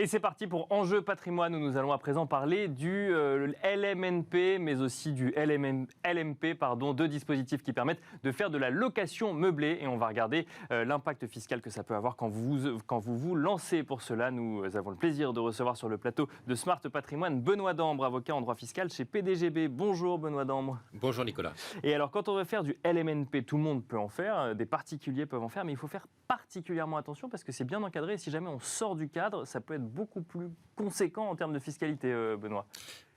Et c'est parti pour Enjeu Patrimoine, où nous allons à présent parler du LMNP, mais aussi du LMP, deux dispositifs qui permettent de faire de la location meublée. Et on va regarder l'impact fiscal que ça peut avoir quand vous lancez. Pour cela, nous avons le plaisir de recevoir sur le plateau de Smart Patrimoine Benoît Dambre, avocat en droit fiscal chez PDGB. Bonjour Benoît Dambre. Bonjour Nicolas. Et alors, quand on veut faire du LMNP, tout le monde peut en faire, des particuliers peuvent en faire, mais il faut faire particulièrement attention parce que c'est bien encadré. Et si jamais on sort du cadre, ça peut être beaucoup plus conséquent en termes de fiscalité, Benoît.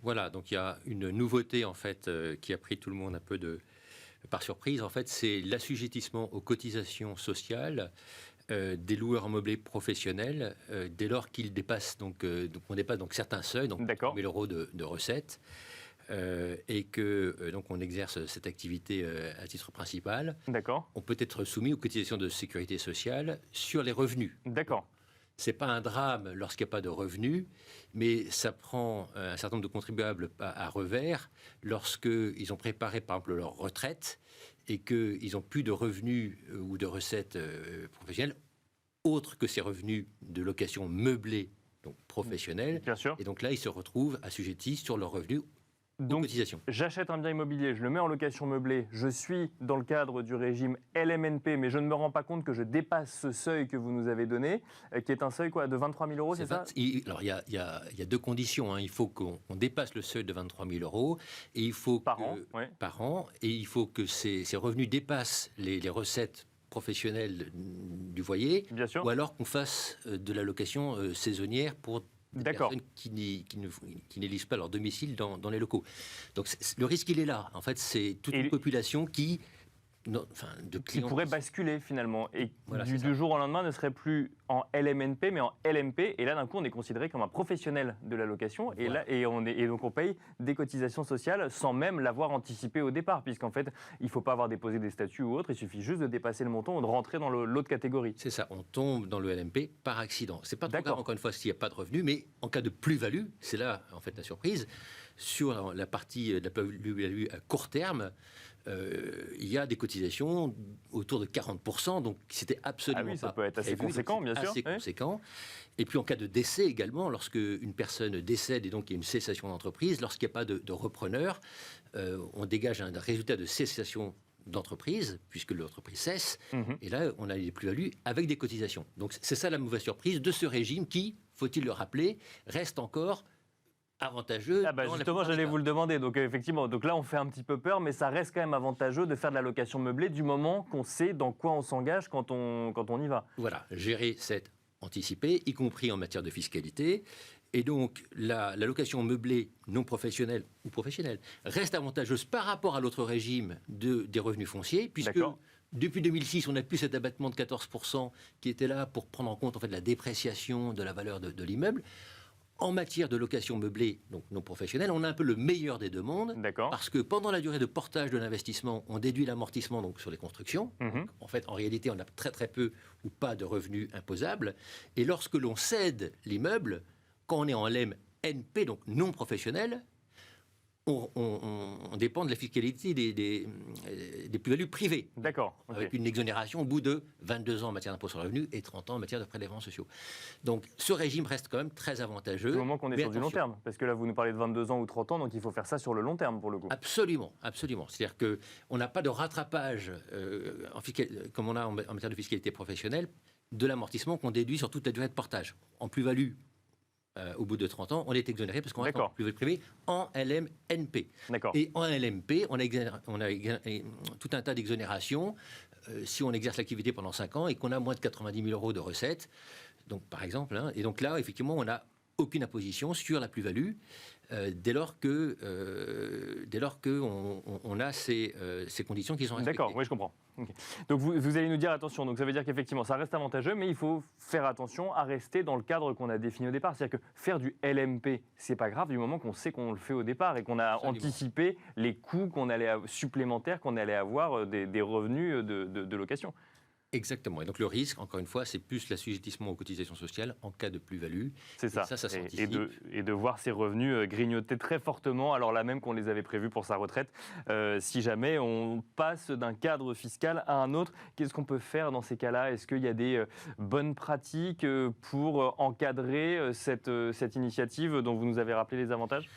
Voilà, donc il y a une nouveauté en fait qui a pris tout le monde un peu par surprise. En fait, c'est l'assujettissement aux cotisations sociales des loueurs meublés professionnels dès lors qu'ils dépassent on dépasse certains seuils, donc 1 000 euros de recettes. Et que donc on exerce cette activité à titre principal. D'accord. On peut être soumis aux cotisations de sécurité sociale sur les revenus. D'accord. C'est pas un drame lorsqu'il n'y a pas de revenus, mais ça prend un certain nombre de contribuables à revers lorsqu'ils ont préparé, par exemple, leur retraite et qu'ils n'ont plus de revenus ou de recettes professionnelles autres que ces revenus de location meublée, donc professionnelle. Bien sûr. Et donc là, ils se retrouvent assujettis sur leurs revenus. Donc, j'achète un bien immobilier, je le mets en location meublée, je suis dans le cadre du régime LMNP, mais je ne me rends pas compte que je dépasse ce seuil que vous nous avez donné, qui est un seuil de 23 000 euros, c'est ça ? Alors, il y a deux conditions. Il faut qu'on dépasse le seuil de 23 000 euros. Et il faut par an. Et il faut que ces revenus dépassent les recettes professionnelles du foyer. Bien sûr. Ou alors qu'on fasse de la location saisonnière pour des personnes qui n'élisent pas leur domicile dans les locaux. Donc le risque, il est là. En fait, c'est toute une population qui pourrait basculer finalement. Et voilà, du jour au lendemain ne serait plus en LMNP, mais en LMP. Et là, d'un coup, on est considéré comme un professionnel de la location. Voilà. Et donc, on paye des cotisations sociales sans même l'avoir anticipé au départ. Puisqu'en fait, il ne faut pas avoir déposé des statuts ou autre. Il suffit juste de dépasser le montant ou de rentrer dans l'autre catégorie. C'est ça. On tombe dans le LMP par accident. C'est pas trop grave, encore une fois, s'il n'y a pas de revenus. Mais en cas de plus-value, c'est là, en fait, la surprise. Sur la partie de la plus-value à court terme, il y a des cotisations autour de 40%, donc c'était absolument pas... ça peut être assez conséquent, bien sûr. Assez conséquent. Et puis en cas de décès également, lorsque une personne décède et donc il y a une cessation d'entreprise, lorsqu'il n'y a pas de repreneur, on dégage un résultat de cessation d'entreprise, puisque l'entreprise cesse, et là on a les plus-values avec des cotisations. Donc c'est ça la mauvaise surprise de ce régime qui, faut-il le rappeler, reste encore avantageux. Justement, j'allais vous le demander. Donc effectivement, là on fait un petit peu peur, mais ça reste quand même avantageux de faire de la location meublée du moment qu'on sait dans quoi on s'engage quand on y va. Voilà, gérer c'est anticiper, y compris en matière de fiscalité. Et donc la location meublée non professionnelle ou professionnelle reste avantageuse par rapport à l'autre régime des revenus fonciers, puisque depuis 2006, on n'a plus cet abattement de 14% qui était là pour prendre en compte en fait la dépréciation de la valeur de l'immeuble. En matière de location meublée, donc non professionnelle, on a un peu le meilleur des deux mondes, parce que pendant la durée de portage de l'investissement, on déduit l'amortissement donc sur les constructions. Donc, en fait, en réalité, on a très très peu ou pas de revenus imposables. Et lorsque l'on cède l'immeuble, quand on est en LMNP, donc non professionnel, on dépend de la fiscalité des plus-values privées. D'accord. Avec une exonération au bout de 22 ans en matière d'impôt sur le revenu et 30 ans en matière de prélèvements sociaux. Donc ce régime reste quand même très avantageux. Du moment qu'on est sur du long terme. Parce que là, vous nous parlez de 22 ans ou 30 ans, donc il faut faire ça sur le long terme pour le coup. Absolument, absolument. C'est-à-dire qu'on n'a pas de rattrapage, comme on a en matière de fiscalité professionnelle, de l'amortissement qu'on déduit sur toute la durée de portage. En plus-value, au bout de 30 ans, on est exonéré parce qu'on reste en plus-value privée en LMNP. Et en LMP, on a tout un tas d'exonérations si on exerce l'activité pendant 5 ans et qu'on a moins de 90 000 euros de recettes, donc, par exemple. Et donc là, effectivement, on n'a aucune imposition sur la plus-value dès lors qu'on a ces conditions qui sont respectées. D'accord, oui, je comprends. Okay. Donc vous allez nous dire, attention, donc ça veut dire qu'effectivement ça reste avantageux, mais il faut faire attention à rester dans le cadre qu'on a défini au départ. C'est-à-dire que faire du LMP, c'est pas grave du moment qu'on sait qu'on le fait au départ et qu'on a anticipé les coûts supplémentaires qu'on allait avoir des revenus de location. Exactement. Et donc le risque, encore une fois, c'est plus l'assujettissement aux cotisations sociales en cas de plus-value. C'est ça. Ça s'anticipe. Et de voir ses revenus grignoter très fortement, alors là même qu'on les avait prévus pour sa retraite, si jamais on passe d'un cadre fiscal à un autre. Qu'est-ce qu'on peut faire dans ces cas-là? Est-ce qu'il y a des bonnes pratiques pour encadrer cette initiative dont vous nous avez rappelé les avantages?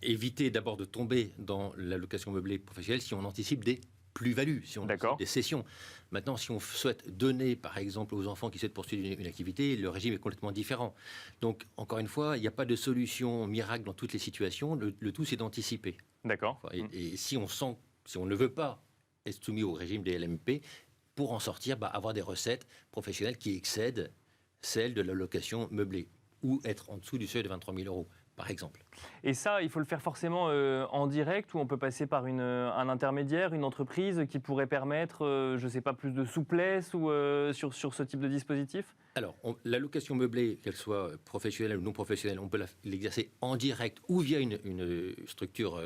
Éviter d'abord de tomber dans l'allocation meublée professionnelle si on anticipe des plus-values, si on anticipe des cessions. Maintenant, si on souhaite donner, par exemple, aux enfants qui souhaitent poursuivre une activité, le régime est complètement différent. Donc, encore une fois, il n'y a pas de solution miracle dans toutes les situations. Le tout, c'est d'anticiper. D'accord. Et si on ne veut pas être soumis au régime des LMP, pour en sortir, avoir des recettes professionnelles qui excèdent celles de l'allocation meublée ou être en dessous du seuil de 23 000 euros. Par exemple. Et ça, il faut le faire forcément en direct ou on peut passer par un intermédiaire, une entreprise qui pourrait permettre, je ne sais pas, plus de souplesse ou, sur ce type de dispositif? Alors, l'allocation meublée, qu'elle soit professionnelle ou non professionnelle, on peut l'exercer en direct ou via une structure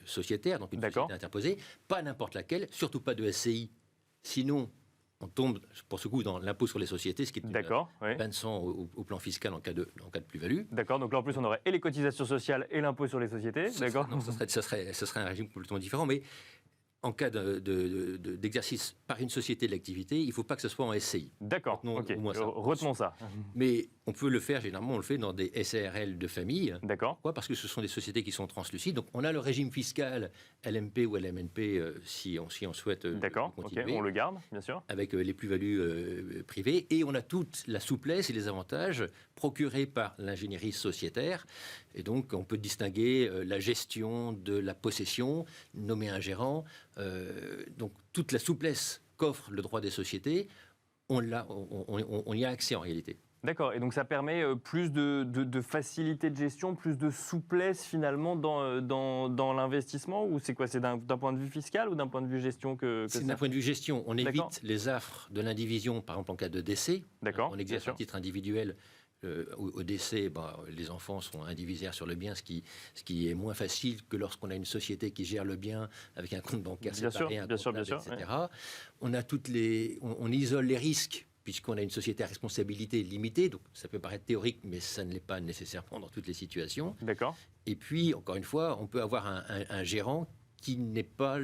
sociétaire, donc une société interposée, pas n'importe laquelle, surtout pas de SCI. Sinon, on tombe, pour ce coup, dans l'impôt sur les sociétés, ce qui est une bain de sang au plan fiscal en cas de plus-value. D'accord, donc là en plus on aurait et les cotisations sociales et l'impôt sur les sociétés. D'accord. Ce serait un régime complètement différent, mais en cas d'exercice par une société de l'activité, il ne faut pas que ce soit en SCI. D'accord, ok, retenons ça. Mais on peut le faire, généralement on le fait dans des SARL de famille. D'accord. Pourquoi? Parce que ce sont des sociétés qui sont translucides. Donc on a le régime fiscal LMP ou LMNP si on souhaite continuer. On le garde, bien sûr. Avec les plus-values privées. Et on a toute la souplesse et les avantages procurés par l'ingénierie sociétaire. Et donc on peut distinguer la gestion de la possession, nommer un gérant. Donc toute la souplesse qu'offre le droit des sociétés, on y a accès en réalité. D'accord, et donc ça permet plus de facilité de gestion, plus de souplesse finalement dans l'investissement, ou c'est quoi? C'est d'un point de vue fiscal ou d'un point de vue gestion que c'est d'un point de vue gestion. On évite les affres de l'indivision, par exemple en cas de décès. D'accord. On exerce à titre individuel. Au décès, les enfants sont indivisaires sur le bien, ce qui est moins facile que lorsqu'on a une société qui gère le bien avec un compte bancaire séparé, un compte etc. Ouais. On a on isole les risques puisqu'on a une société à responsabilité limitée, donc ça peut paraître théorique, mais ça ne l'est pas nécessairement dans toutes les situations. D'accord. Et puis, encore une fois, on peut avoir un gérant qui n'est pas,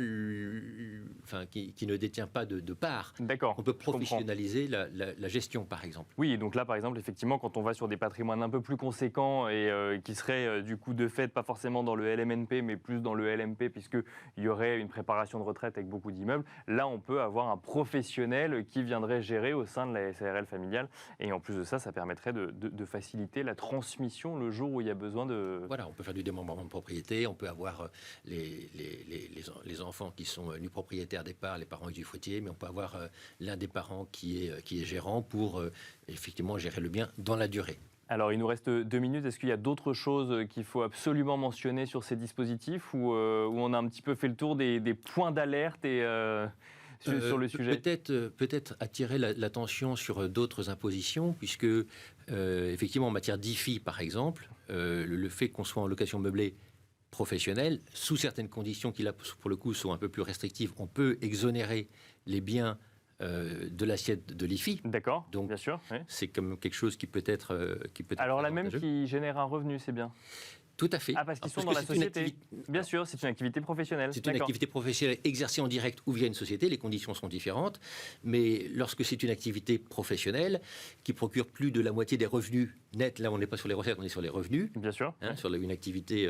qui ne détient pas de part. D'accord. On peut professionnaliser la gestion, par exemple. Oui, donc là, par exemple, effectivement, quand on va sur des patrimoines un peu plus conséquents et qui seraient du coup de fait pas forcément dans le LMNP, mais plus dans le LMP, puisqu'il y aurait une préparation de retraite avec beaucoup d'immeubles, là, on peut avoir un professionnel qui viendrait gérer au sein de la SARL familiale. Et en plus de ça, ça permettrait de faciliter la transmission le jour où il y a besoin de... Voilà, on peut faire du démembrement de propriété, on peut avoir les enfants qui sont nus propriétaires des parts, les parents usufruitiers, mais on peut avoir l'un des parents qui est gérant pour effectivement gérer le bien dans la durée. Alors, il nous reste 2 minutes. Est-ce qu'il y a d'autres choses qu'il faut absolument mentionner sur ces dispositifs ou on a un petit peu fait le tour des points d'alerte sur le sujet? Peut-être attirer l'attention sur d'autres impositions, puisque effectivement en matière d'IFI, par exemple, le fait qu'on soit en location meublée professionnelle, sous certaines conditions qui, là, pour le coup, sont un peu plus restrictives, on peut exonérer les biens de l'assiette de l'IFI. D'accord, donc bien sûr. Oui. C'est comme quelque chose qui peut être alors la même qui génère un revenu, c'est bien. Tout à fait. Ah, parce qu'ils sont dans la société. Bien sûr, c'est une activité professionnelle. C'est une activité professionnelle exercée en direct ou via une société. Les conditions sont différentes. Mais lorsque c'est une activité professionnelle qui procure plus de la moitié des revenus nets, là on n'est pas sur les recettes, on est sur les revenus. Bien sûr. Sur une activité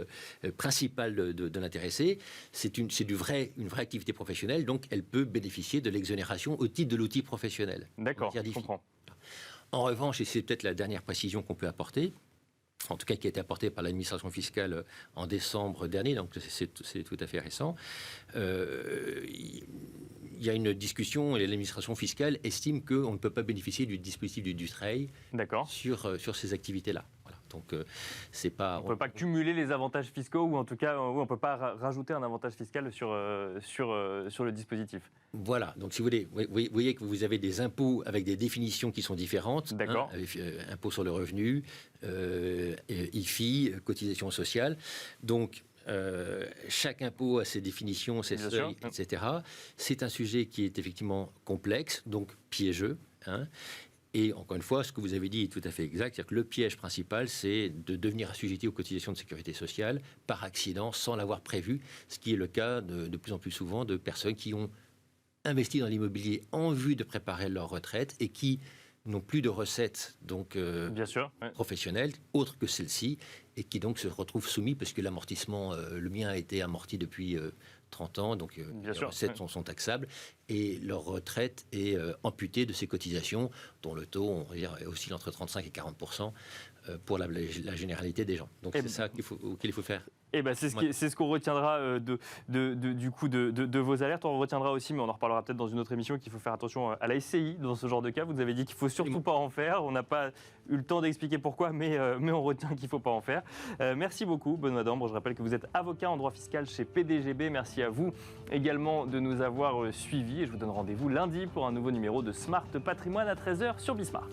principale de l'intéressé. C'est une vraie activité professionnelle. Donc elle peut bénéficier de l'exonération au titre de l'outil professionnel. D'accord, je comprends. En revanche, et c'est peut-être la dernière précision qu'on peut apporter, en tout cas qui a été apporté par l'administration fiscale en décembre dernier, donc c'est tout à fait récent. Il y a une discussion et l'administration fiscale estime qu'on ne peut pas bénéficier du dispositif du Dutreil sur ces activités-là. Voilà. Donc, c'est pas, on ne peut pas cumuler les avantages fiscaux, ou en tout cas, on ne peut pas rajouter un avantage fiscal sur le dispositif. Voilà, donc si vous voyez que vous avez des impôts avec des définitions qui sont différentes. D'accord. Impôt sur le revenu, IFI, cotisation sociale. Donc, chaque impôt a ses définitions, ses Bien seuils, sûr. etc. C'est un sujet qui est effectivement complexe, donc piégeux. Hein. Et encore une fois, ce que vous avez dit est tout à fait exact. C'est-à-dire que le piège principal, c'est de devenir assujetti aux cotisations de sécurité sociale par accident, sans l'avoir prévu, ce qui est le cas de plus en plus souvent de personnes qui ont investi dans l'immobilier en vue de préparer leur retraite et qui n'ont plus de recettes donc, Bien sûr. Ouais. professionnelles, autres que celles-ci, et qui donc se retrouvent soumis, parce que l'amortissement, le mien a été amorti depuis 30 ans, donc Bien les sûr, recettes sont taxables, et leur retraite est amputée de ces cotisations, dont le taux, on va dire, oscille entre 35 et 40% pour la généralité des gens. Donc c'est ça auquel il faut faire. Eh ben, c'est ce qu'on retiendra du coup de vos alertes. On retiendra aussi, mais on en reparlera peut-être dans une autre émission, qu'il faut faire attention à la SCI dans ce genre de cas. Vous avez dit qu'il ne faut surtout pas en faire. On n'a pas eu le temps d'expliquer pourquoi, mais on retient qu'il ne faut pas en faire. Merci beaucoup, Benoît Dambre. Je rappelle que vous êtes avocat en droit fiscal chez PDGB. Merci à vous également de nous avoir suivis. Et je vous donne rendez-vous lundi pour un nouveau numéro de Smart Patrimoine à 13h sur Bismart.